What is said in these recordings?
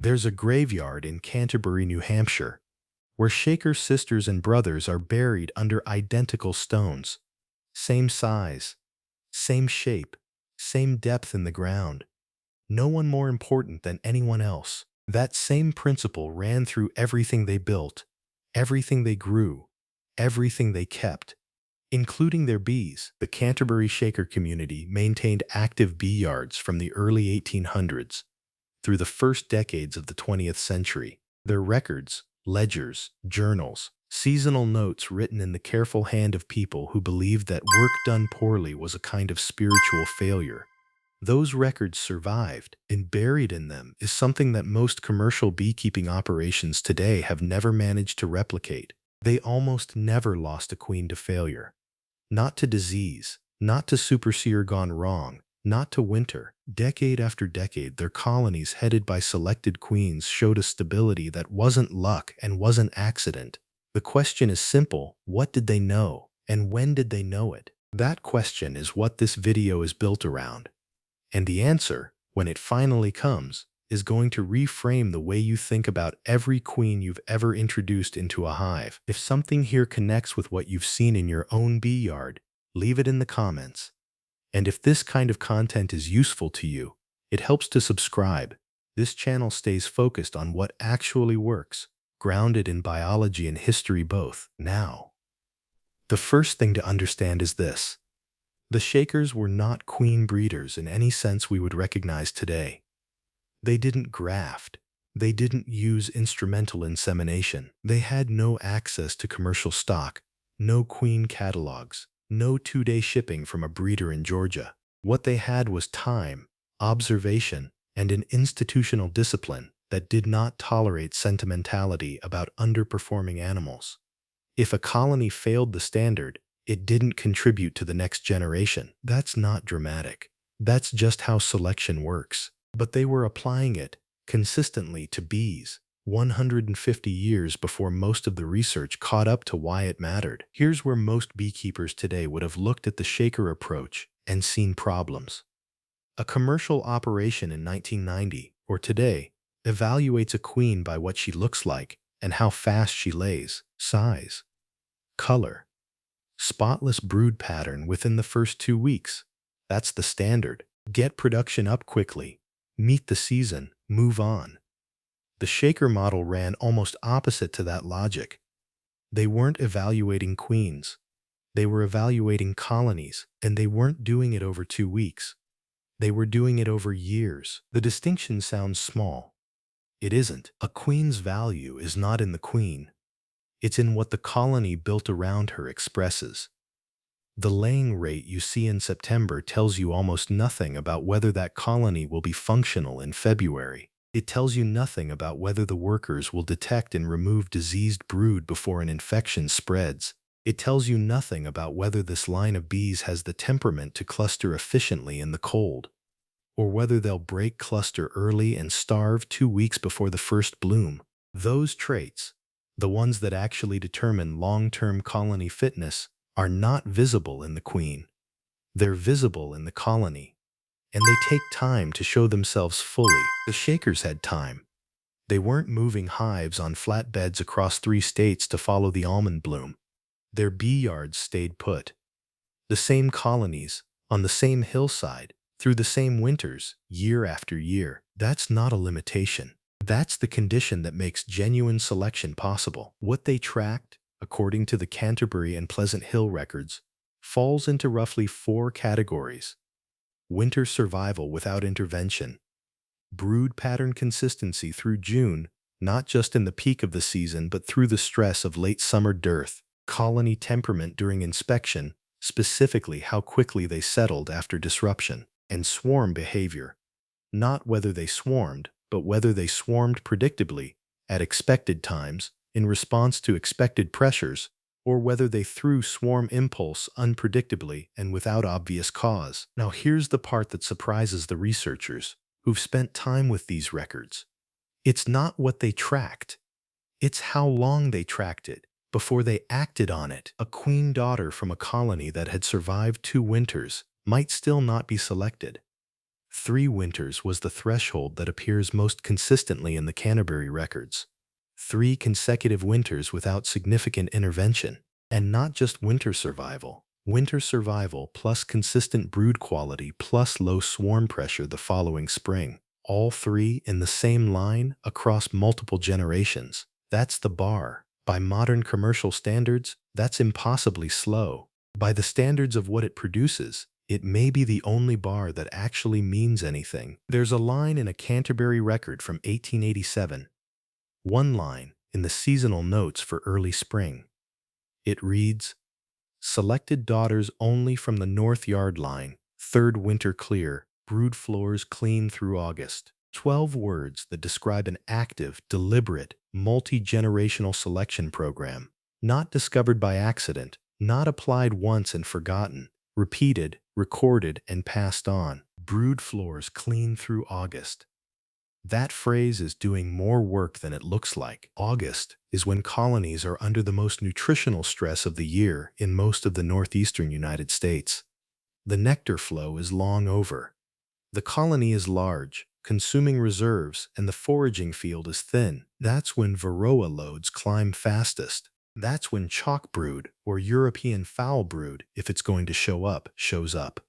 There's a graveyard in Canterbury, New Hampshire, where Shaker sisters and brothers are buried under identical stones. Same size, same shape, same depth in the ground. No one more important than anyone else. That same principle ran through everything they built, everything they grew, everything they kept, including their bees. The Canterbury Shaker community maintained active bee yards from the early 1800s through the first decades of the 20th century. Their records, ledgers, journals, seasonal notes written in the careful hand of people who believed that work done poorly was a kind of spiritual failure. Those records survived, and buried in them is something that most commercial beekeeping operations today have never managed to replicate. They almost never lost a queen to failure. Not to disease, not to superseer gone wrong, not to winter. Decade after decade, their colonies headed by selected queens showed a stability that wasn't luck and wasn't accident. The question is simple: what did they know, and when did they know it? That question is what this video is built around. And the answer, when it finally comes, is going to reframe the way you think about every queen you've ever introduced into a hive. If something here connects with what you've seen in your own bee yard, leave it in the comments. And if this kind of content is useful to you, it helps to subscribe. This channel stays focused on what actually works, grounded in biology and history both. Now, the first thing to understand is this. The Shakers were not queen breeders in any sense we would recognize today. They didn't graft. They didn't use instrumental insemination. They had no access to commercial stock, no queen catalogs, no two-day shipping from a breeder in Georgia. What they had was time, observation, and an institutional discipline that did not tolerate sentimentality about underperforming animals. If a colony failed the standard, it didn't contribute to the next generation. That's not dramatic. That's just how selection works. But they were applying it consistently to bees 150 years before most of the research caught up to why it mattered. Here's where most beekeepers today would have looked at the Shaker approach and seen problems. A commercial operation in 1990 or today evaluates a queen by what she looks like and how fast she lays, size, color, spotless brood pattern within the first 2 weeks. That's the standard. Get production up quickly, meet the season, move on. The Shaker model ran almost opposite to that logic. They weren't evaluating queens. They were evaluating colonies, and they weren't doing it over 2 weeks. They were doing it over years. The distinction sounds small. It isn't. A queen's value is not in the queen. It's in what the colony built around her expresses. The laying rate you see in September tells you almost nothing about whether that colony will be functional in February. It tells you nothing about whether the workers will detect and remove diseased brood before an infection spreads. It tells you nothing about whether this line of bees has the temperament to cluster efficiently in the cold, or whether they'll break cluster early and starve 2 weeks before the first bloom. Those traits, the ones that actually determine long-term colony fitness, are not visible in the queen. They're visible in the colony, and they take time to show themselves fully. The Shakers had time. They weren't moving hives on flatbeds across 3 states to follow the almond bloom. Their bee yards stayed put. The same colonies, on the same hillside, through the same winters, year after year. That's not a limitation. That's the condition that makes genuine selection possible. What they tracked, according to the Canterbury and Pleasant Hill records, falls into roughly 4 categories. Winter survival without intervention, brood pattern consistency through June, not just in the peak of the season but through the stress of late summer dearth, colony temperament during inspection, specifically how quickly they settled after disruption, and swarm behavior, not whether they swarmed, but whether they swarmed predictably, at expected times, in response to expected pressures, or whether they threw swarm impulse unpredictably and without obvious cause. Now here's the part that surprises the researchers who've spent time with these records. It's not what they tracked. It's how long they tracked it before they acted on it. A queen daughter from a colony that had survived 2 winters might still not be selected. 3 winters was the threshold that appears most consistently in the Canterbury records. 3 consecutive winters without significant intervention. And not just winter survival. Winter survival plus consistent brood quality plus low swarm pressure the following spring. All 3 in the same line across multiple generations. That's the bar. By modern commercial standards, that's impossibly slow. By the standards of what it produces, it may be the only bar that actually means anything. There's a line in a Canterbury record from 1887. One line in the seasonal notes for early spring. It reads, "Selected daughters only from the north yard line, third winter clear, brood floors clean through August." 12 words that describe an active, deliberate, multi-generational selection program. Not discovered by accident, not applied once and forgotten, repeated, recorded, and passed on. Brood floors clean through August. That phrase is doing more work than it looks like. August is when colonies are under the most nutritional stress of the year in most of the northeastern United States. The nectar flow is long over. The colony is large, consuming reserves, and the foraging field is thin. That's when Varroa loads climb fastest. That's when chalk brood, or European fowl brood, if it's going to show up, shows up.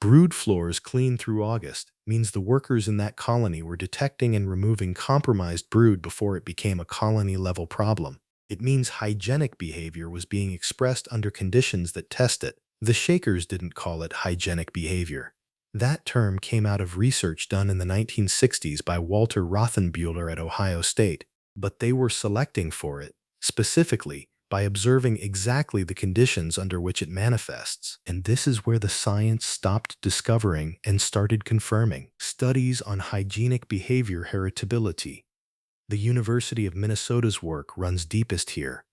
Brood floors clean through August means the workers in that colony were detecting and removing compromised brood before it became a colony-level problem. It means hygienic behavior was being expressed under conditions that test it. The Shakers didn't call it hygienic behavior. That term came out of research done in the 1960s by Walter Rothenbuehler at Ohio State, but they were selecting for it, specifically by observing exactly the conditions under which it manifests. And this is where the science stopped discovering and started confirming. Studies on hygienic behavior heritability. The University of Minnesota's work runs deepest here.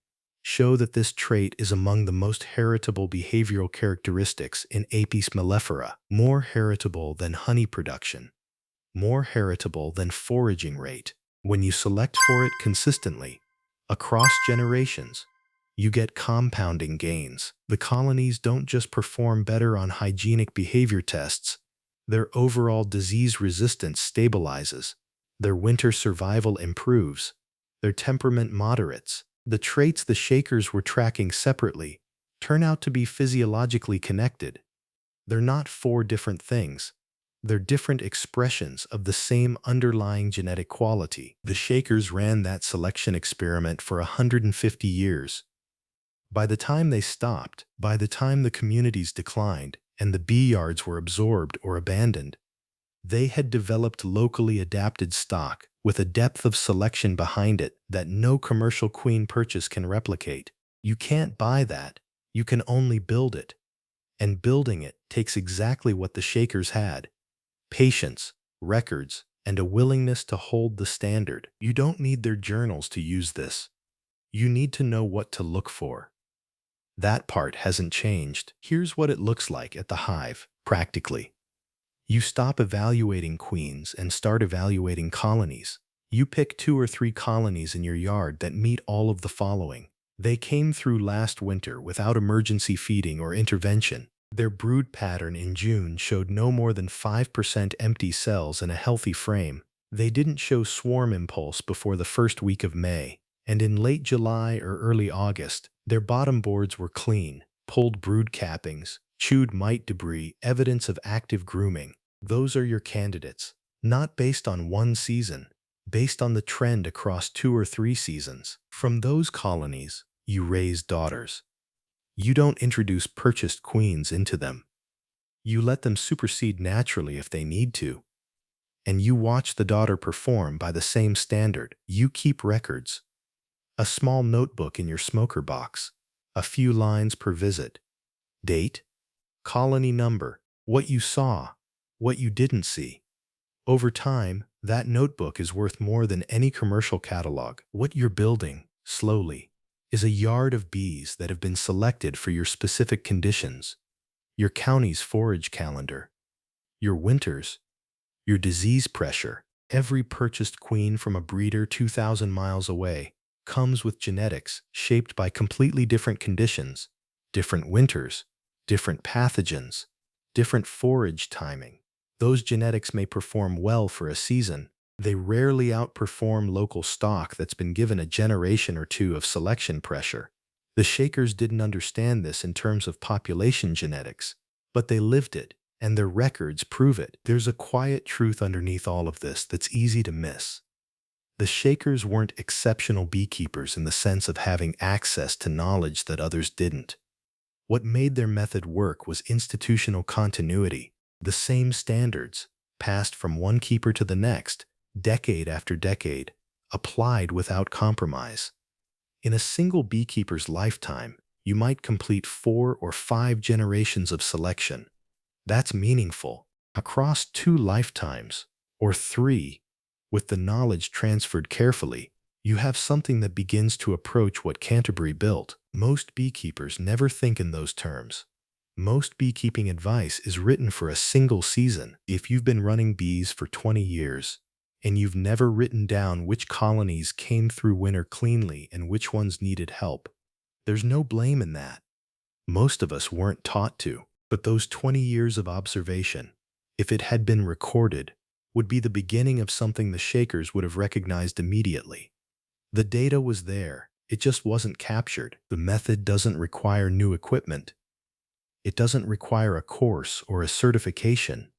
Show that this trait is among the most heritable behavioral characteristics in Apis mellifera, more heritable than honey production, more heritable than foraging rate. When you select for it consistently, across generations, you get compounding gains. The colonies don't just perform better on hygienic behavior tests, their overall disease resistance stabilizes, their winter survival improves, their temperament moderates. The traits the Shakers were tracking separately turn out to be physiologically connected. They're not 4 different things. They're different expressions of the same underlying genetic quality. The Shakers ran that selection experiment for 150 years. By the time they stopped, by the time the communities declined and the bee yards were absorbed or abandoned, they had developed locally adapted stock with a depth of selection behind it that no commercial queen purchase can replicate. You can't buy that. You can only build it. And building it takes exactly what the Shakers had: patience, records, and a willingness to hold the standard. You don't need their journals to use this. You need to know what to look for. That part hasn't changed. Here's what it looks like at the hive, practically. You stop evaluating queens and start evaluating colonies. You pick 2 or 3 colonies in your yard that meet all of the following. They came through last winter without emergency feeding or intervention. Their brood pattern in June showed no more than 5% empty cells in a healthy frame. They didn't show swarm impulse before the first week of May. And in late July or early August, their bottom boards were clean, pulled brood cappings, chewed mite debris, evidence of active grooming. Those are your candidates, not based on one season, based on the trend across 2 or 3 seasons. From those colonies, you raise daughters. You don't introduce purchased queens into them. You let them supersede naturally if they need to. And you watch the daughter perform by the same standard. You keep records. A small notebook in your smoker box. A few lines per visit. Date, colony number, what you saw, what you didn't see. Over time, that notebook is worth more than any commercial catalog. What you're building, slowly, is a yard of bees that have been selected for your specific conditions. Your county's forage calendar. Your winters. Your disease pressure. Every purchased queen from a breeder 2,000 miles away comes with genetics shaped by completely different conditions, different winters, different pathogens, different forage timing. Those genetics may perform well for a season. They rarely outperform local stock that's been given a generation or two of selection pressure. The Shakers didn't understand this in terms of population genetics, but they lived it, and their records prove it. There's a quiet truth underneath all of this that's easy to miss. The Shakers weren't exceptional beekeepers in the sense of having access to knowledge that others didn't. What made their method work was institutional continuity, the same standards, passed from one keeper to the next, decade after decade, applied without compromise. In a single beekeeper's lifetime, you might complete 4 or 5 generations of selection. That's meaningful. Across 2 lifetimes, or 3, with the knowledge transferred carefully, you have something that begins to approach what Canterbury built. Most beekeepers never think in those terms. Most beekeeping advice is written for a single season. If you've been running bees for 20 years, and you've never written down which colonies came through winter cleanly and which ones needed help, there's no blame in that. Most of us weren't taught to, but those 20 years of observation, if it had been recorded, would be the beginning of something the Shakers would have recognized immediately. The data was there, it just wasn't captured. The method doesn't require new equipment. It doesn't require a course or a certification.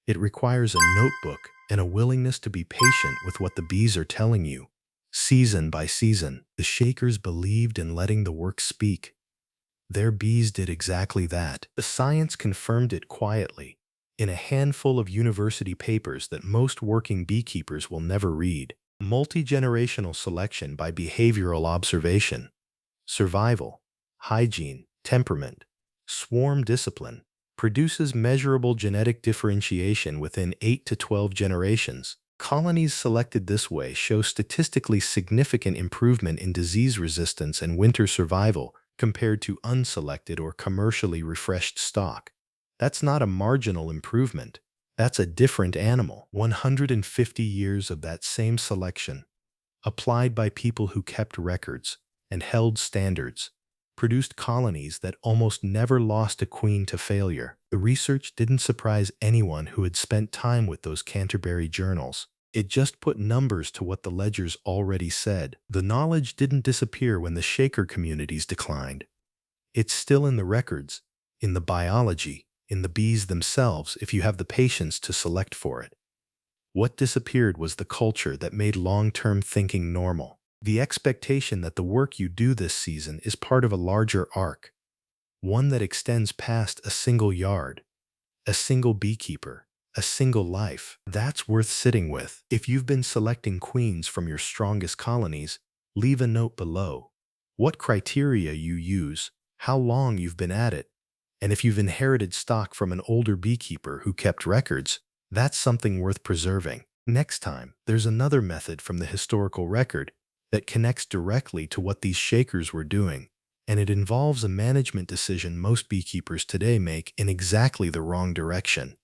It requires a notebook and a willingness to be patient with what the bees are telling you. Season by season, the Shakers believed in letting the work speak. Their bees did exactly that. The science confirmed it quietly, in a handful of university papers that most working beekeepers will never read. Multi-generational selection by behavioral observation, survival, hygiene, temperament, swarm discipline, produces measurable genetic differentiation within 8 to 12 generations. Colonies selected this way show statistically significant improvement in disease resistance and winter survival compared to unselected or commercially refreshed stock. That's not a marginal improvement. That's a different animal. 150 years of that same selection, applied by people who kept records and held standards, produced colonies that almost never lost a queen to failure. The research didn't surprise anyone who had spent time with those Canterbury journals. It just put numbers to what the ledgers already said. The knowledge didn't disappear when the Shaker communities declined. It's still in the records, in the biology, in the bees themselves if you have the patience to select for it. What disappeared was the culture that made long-term thinking normal. The expectation that the work you do this season is part of a larger arc, one that extends past a single yard, a single beekeeper, a single life. That's worth sitting with. If you've been selecting queens from your strongest colonies, leave a note below. What criteria you use, how long you've been at it, and if you've inherited stock from an older beekeeper who kept records, that's something worth preserving. Next time, there's another method from the historical record that connects directly to what these Shakers were doing, and it involves a management decision most beekeepers today make in exactly the wrong direction.